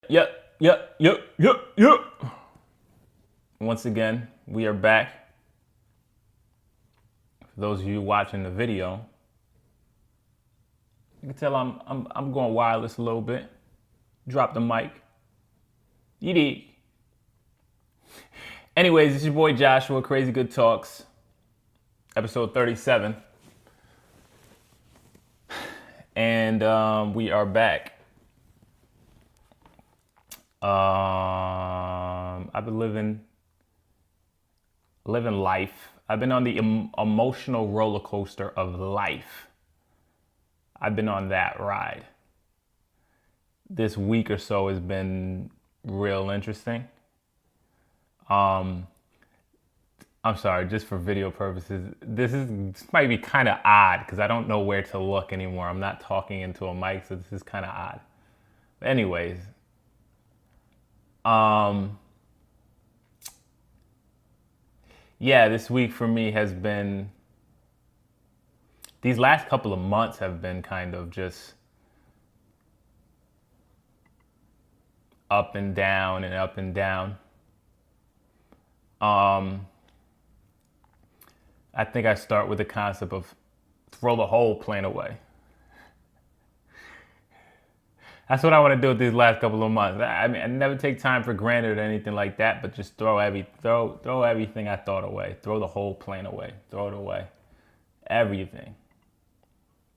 Yep. Once again, we are back. For those of you watching the video, you can tell I'm going wireless a little bit. Drop the mic. You dig? Anyways, it's your boy Joshua, Crazy Good Talks, episode 37. And we are back. I've been living life. I've been on the emotional roller coaster of life. I've been on that ride. This week or so has been real interesting. I'm sorry, just for video purposes, this might be kind of odd because I don't know where to look anymore. I'm not talking into a mic, so this is kind of odd. But anyways, yeah, this week for me has been, these last couple of months have been kind of just up and down and up and down. I think I start with the concept of throw the whole plan away. That's what I want to do with these last couple of months. I mean, I never take time for granted or anything like that, but just throw everything I thought away. Throw the whole plan away. Throw it away. Everything.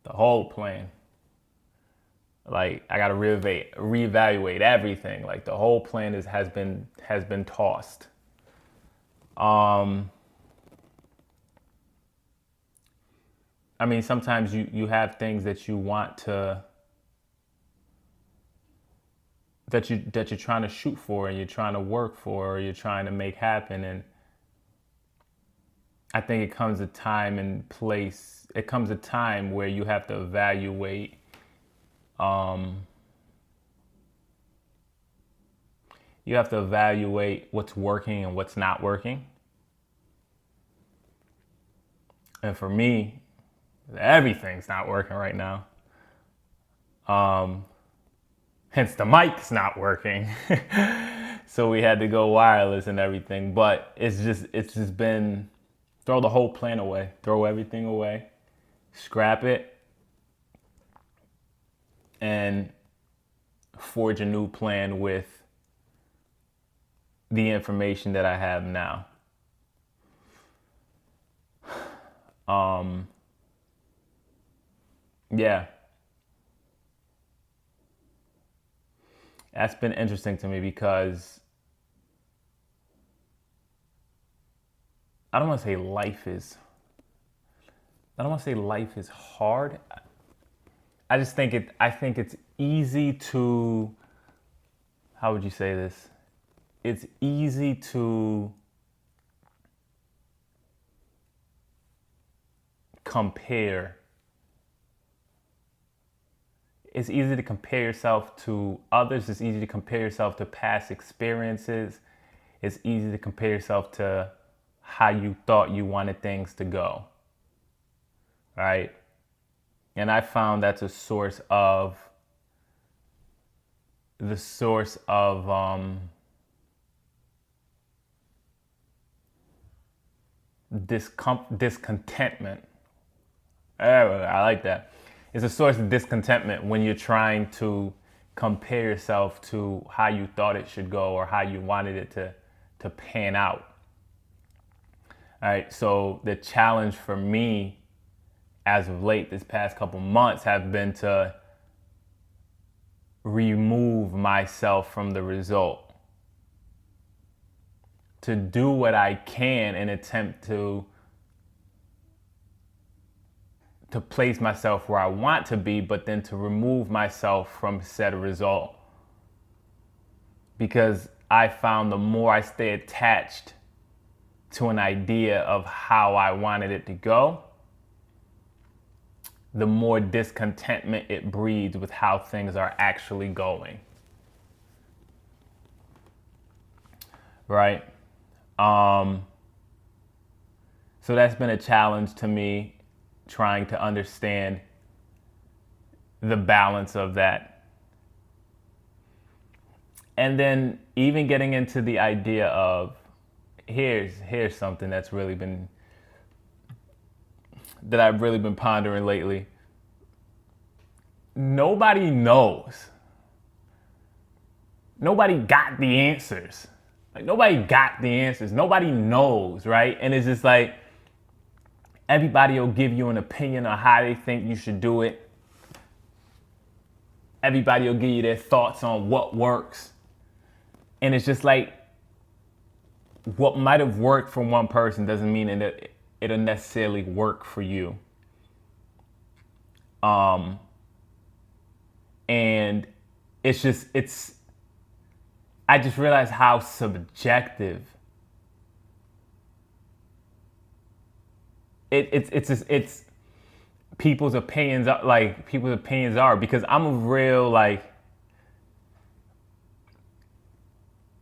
The whole plan. Like, I gotta reevaluate everything. Like, the whole plan has been tossed. I mean, sometimes you have things that you want to, that you're trying to shoot for and you're trying to work for or you're trying to make happen. And I think it comes a time and place, it comes a time where you have to evaluate what's working and what's not working. And for me, everything's not working right now. Hence the mic's not working. So we had to go wireless and everything. But it's just been throw the whole plan away. Throw everything away. Scrap it. And forge a new plan with the information that I have now. Yeah. That's been interesting to me because I don't want to say life is hard. I think it's easy to, how would you say this? It's easy to compare. It's easy to compare yourself to others. It's easy to compare yourself to past experiences. It's easy to compare yourself to how you thought you wanted things to go. Right? And I found that's a source of discontentment. I like that. It's a source of discontentment when you're trying to compare yourself to how you thought it should go or how you wanted it to pan out. All right, so the challenge for me as of late, this past couple months, have been to remove myself from the result. To do what I can and attempt to place myself where I want to be, but then to remove myself from said result. Because I found the more I stay attached to an idea of how I wanted it to go, the more discontentment it breeds with how things are actually going. Right? So that's been a challenge to me, trying to understand the balance of that. And then even getting into the idea of here's something that I've really been pondering lately. Nobody knows. Nobody got the answers. Like, nobody got the answers. Nobody knows, right? And it's just like everybody will give you an opinion on how they think you should do it. Everybody will give you their thoughts on what works. And it's just like what might have worked for one person doesn't mean that it'll necessarily work for you. And I just realized how subjective it's people's opinions are, because I'm a real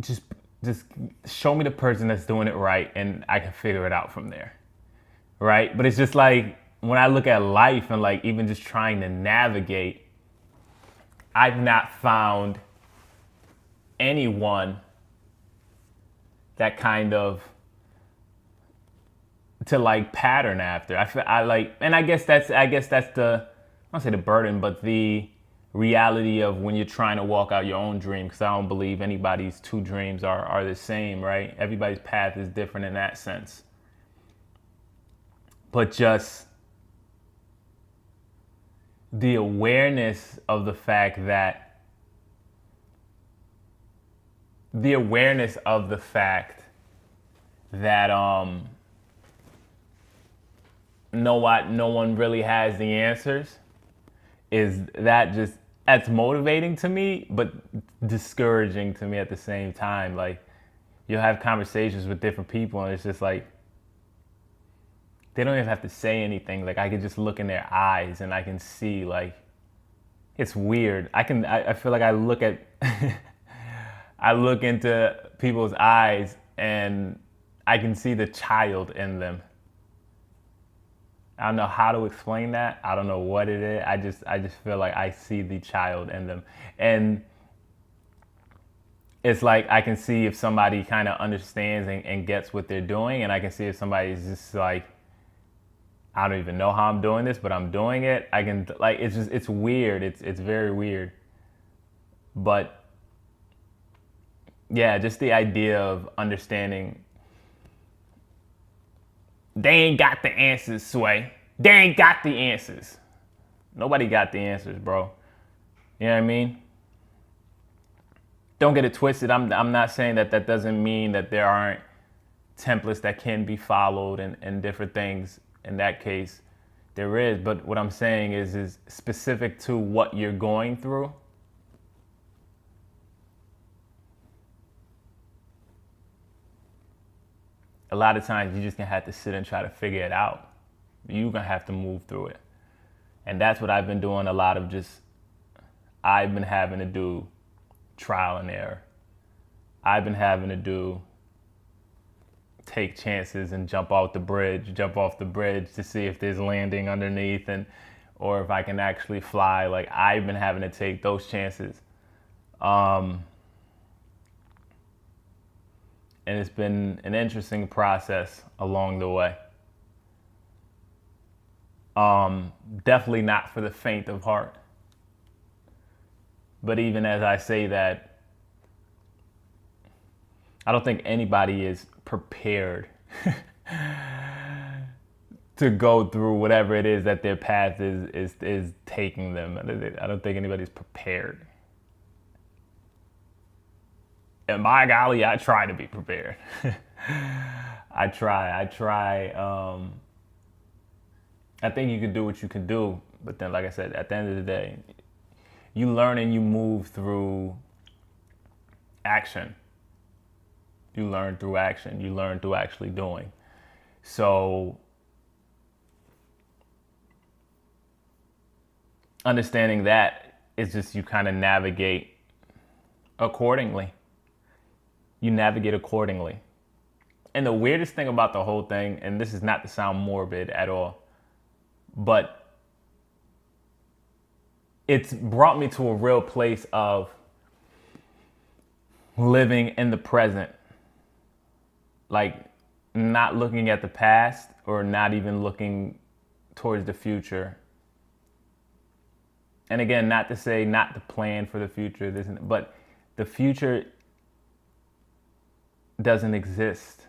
just show me the person that's doing it right and I can figure it out from there. Right? But it's just like when I look at life and even just trying to navigate, I've not found anyone that kind of to pattern after. And I guess that's the, I don't say the burden, but the reality of when you're trying to walk out your own dream, because I don't believe anybody's two dreams are the same, right? Everybody's path is different in that sense. But just the awareness of the fact that no one really has the answers, that's motivating to me, but discouraging to me at the same time. Like, you'll have conversations with different people and it's just like they don't even have to say anything. Like, I could just look in their eyes and I can see, it's weird. I feel like I look at I look into people's eyes and I can see the child in them. I don't know how to explain that. I don't know what it is. I just feel like I see the child in them. And it's like I can see if somebody kind of understands and gets what they're doing, and I can see if somebody's just like, I don't even know how I'm doing this, but I'm doing it. It's weird. It's very weird. But yeah, just the idea of understanding they ain't got the answers, Sway. They ain't got the answers. Nobody got the answers, bro. You know what I mean? Don't get it twisted. I'm not saying that doesn't mean that there aren't templates that can be followed and different things. In that case, there is. But what I'm saying is specific to what you're going through. A lot of times you're just gonna have to sit and try to figure it out. You're gonna have to move through it. And that's what I've been doing a lot of. I've been having to do trial and error. I've been having to take chances and jump off the bridge to see if there's landing underneath or if I can actually fly. Like, I've been having to take those chances. And it's been an interesting process along the way. Definitely not for the faint of heart. But even as I say that, I don't think anybody is prepared to go through whatever it is that their path is taking them. I don't think anybody's prepared. And by golly, I try to be prepared. I try. I think you can do what you can do, but then, like I said, at the end of the day, you learn and you move through action. You learn through action. You learn through actually doing. So understanding that is just, you kind of navigate accordingly. You navigate accordingly. And the weirdest thing about the whole thing, and this is not to sound morbid at all, but it's brought me to a real place of living in the present, like not looking at the past or not even looking towards the future. And again, not to say not to plan for the future, but the future doesn't exist,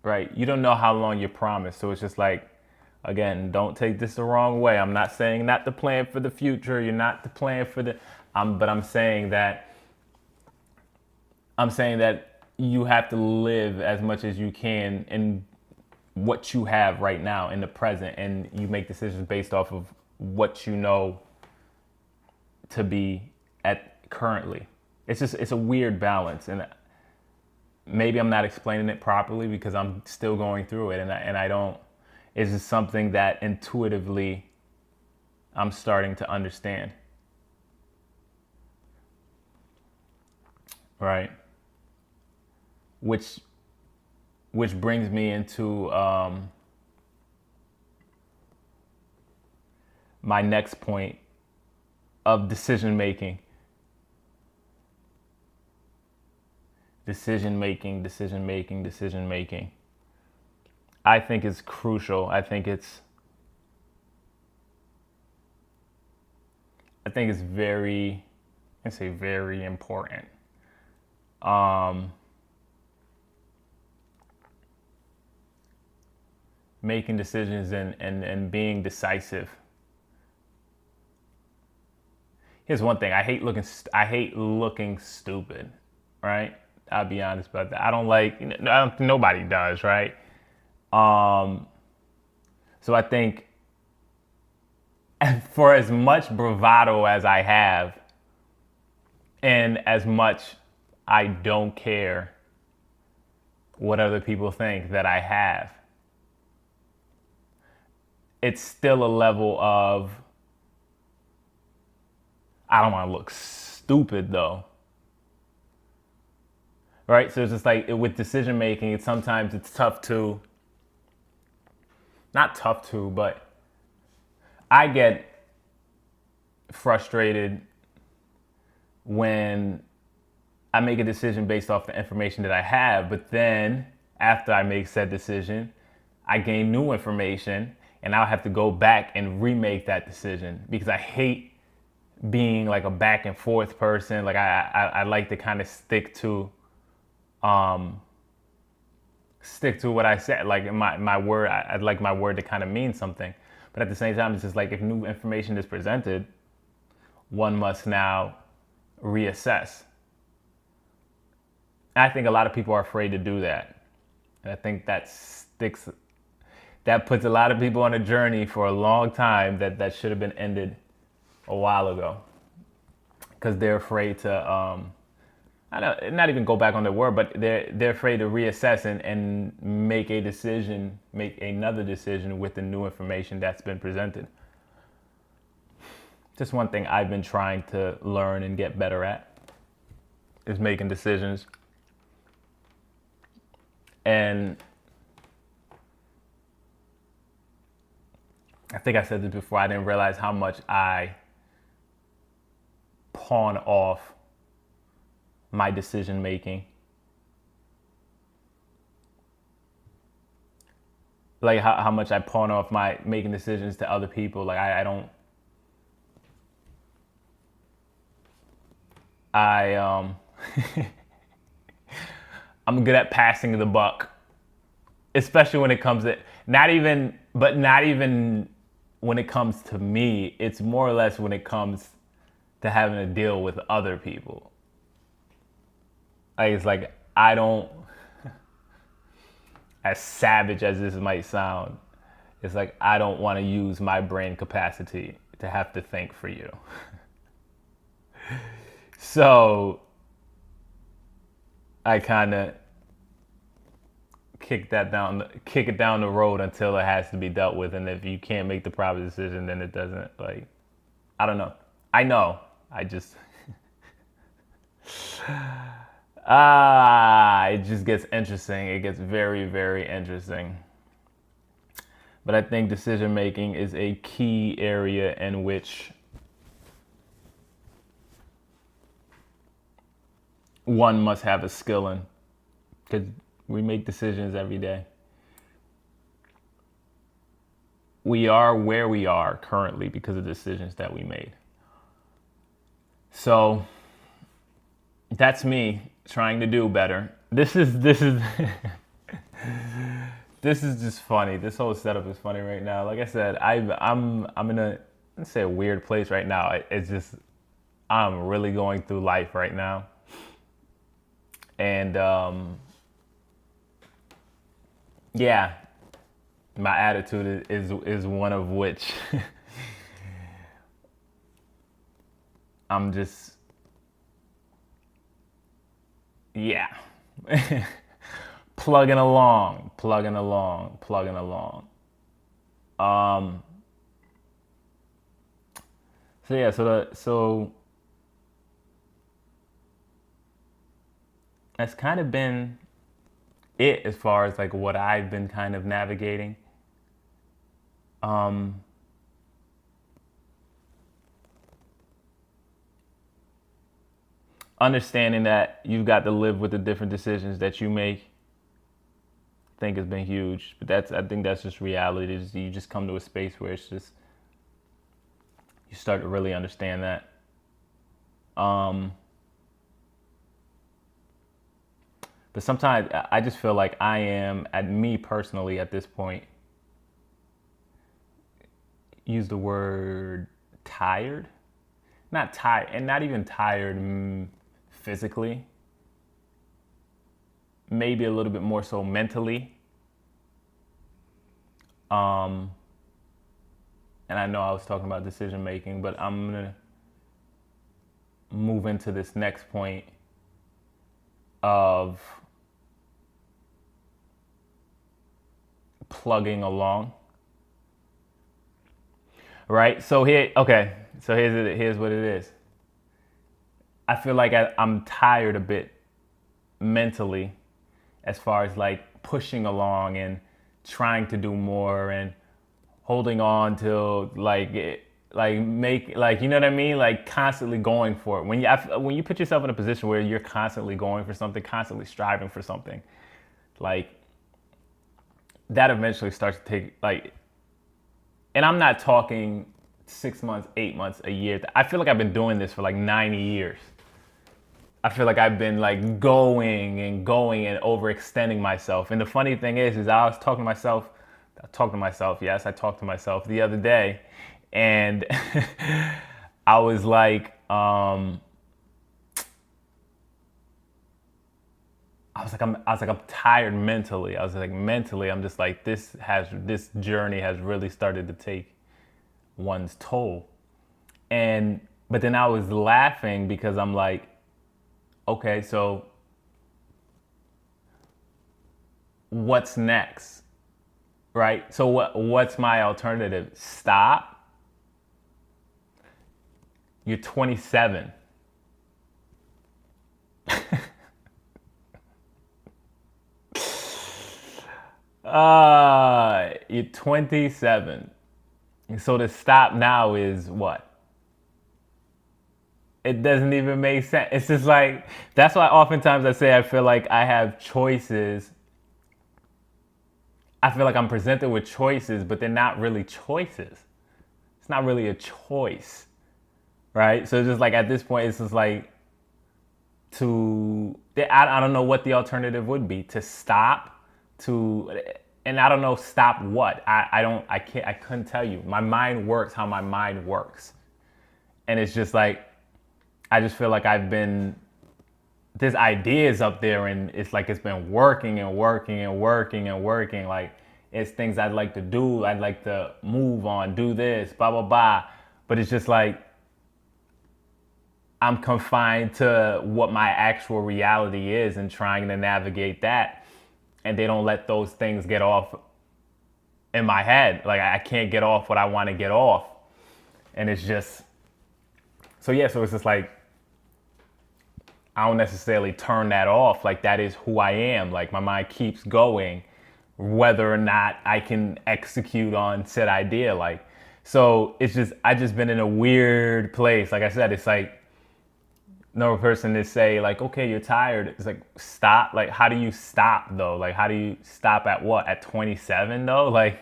right? You don't know how long you're promised. So it's just like, again, don't take this the wrong way. I'm not saying not to plan for the future. You're not to plan for the, but I'm saying that you have to live as much as you can in what you have right now in the present, and you make decisions based off of what you know to be at currently. It's a weird balance, and maybe I'm not explaining it properly because I'm still going through it, and I don't. It's just something that intuitively I'm starting to understand. Right? Which brings me into my next point of decision making. Decision making. I think it's crucial. I think it's very, I say very important. Making decisions and being decisive. Here's one thing: I hate looking stupid, right? I'll be honest about that. I don't like. Nobody does, right? So I think, for as much bravado as I have, and as much I don't care what other people think that I have, it's still a level of, I don't want to look stupid though. Right? So it's just like with decision making, sometimes it's tough to, not tough to, but I get frustrated when I make a decision based off the information that I have, but then after I make said decision, I gain new information, and I'll have to go back and remake that decision because I hate being like a back and forth person. Like I like to kind of stick to what I said. Like my word, I'd like my word to kind of mean something. But at the same time, it's just like if new information is presented, one must now reassess. I think a lot of people are afraid to do that. And I think that puts a lot of people on a journey for a long time that should have been ended a while ago. Because they're afraid to, not even go back on their word, but they're afraid to reassess and make another decision with the new information that's been presented. Just one thing I've been trying to learn and get better at is making decisions. And I think I said this before, I didn't realize how much I pawn off my decision making. Like how much I pawn off my making decisions to other people. Like I don't, I'm good at passing the buck, especially when it comes to not even when it comes to me. It's more or less when it comes to having to deal with other people. Like it's like I don't, as savage as this might sound, it's like I don't want to use my brain capacity to have to think for you. So I kind of kick it down the road until it has to be dealt with. And if you can't make the proper decision, then it doesn't, like, I don't know. I know. I just, it just gets interesting. It gets very, very interesting. But I think decision making is a key area in which one must have a skill in, because we make decisions every day. We are where we are currently because of decisions that we made. So that's me trying to do better. This is this is just funny. This whole setup is funny right now. Like I said, I'm in a, let's say, a weird place right now. It's just, I'm really going through life right now. And yeah, my attitude is one of which I'm just, yeah, plugging along. So yeah, so that's kind of been it as far as like what I've been kind of navigating. Understanding that you've got to live with the different decisions that you make, I think has been huge. But I think that's just reality. You just come to a space where it's just, you start to really understand that. But sometimes I just feel like I am, at me personally at this point, use the word tired. Not tired, and not even tired physically. Maybe a little bit more so mentally. And I know I was talking about decision making, but I'm gonna move into this next point of plugging along. Right? So here's what it is. I feel like I'm tired a bit mentally, as far as like pushing along and trying to do more and holding on to make, you know what I mean? Like constantly going for it. When you put yourself in a position where you're constantly going for something, constantly striving for something, like that eventually starts to take like, and I'm not talking 6 months, 8 months, a year. I feel like I've been doing this for like 90 years. I feel like I've been like going and overextending myself. And the funny thing is I was talking to myself, yes, I talked to myself the other day, and I was like, I'm tired mentally. I was like, mentally, I'm just like, this journey has really started to take one's toll. But then I was laughing because I'm like, okay, so what's next? Right? So what's my alternative? Stop? You're 27. You're 27. So to stop now is what? It doesn't even make sense. It's just like, that's why oftentimes I say I feel like I have choices. I feel like I'm presented with choices, but they're not really choices. It's not really a choice, right? So it's just like at this point, it's just like I don't know what the alternative would be. To stop, and I don't know, stop what? I couldn't tell you. My mind works how my mind works. And it's just like, I just feel like this idea is up there, and it's like it's been working and working and working and working. Like, it's things I'd like to do. I'd like to move on, do this, blah, blah, blah. But it's just like, I'm confined to what my actual reality is and trying to navigate that. And they don't let those things get off in my head. Like, I can't get off what I want to get off. And it's just, so it's just like, I don't necessarily turn that off. Like, that is who I am. Like, my mind keeps going whether or not I can execute on said idea. Like, so it's just, I just been in a weird place. Like I said, it's like no person to say like, okay, you're tired. It's like, stop. Like, how do you stop though? Like, how do you stop at what? At 27 though? Like,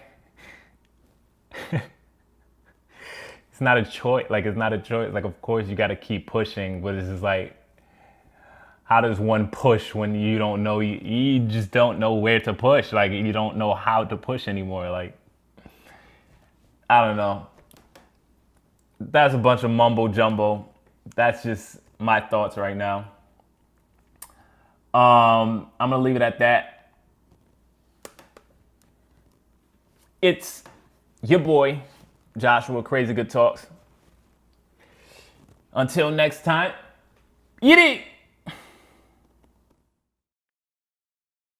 it's not a choice. Like, it's not a choice. Like, of course you got to keep pushing, but it's just like, how does one push when you don't know, you just don't know where to push? Like, you don't know how to push anymore. Like, I don't know. That's a bunch of mumbo jumbo. That's just my thoughts right now. I'm gonna leave it at that. It's your boy, Joshua Crazy Good Talks. Until next time, eat it!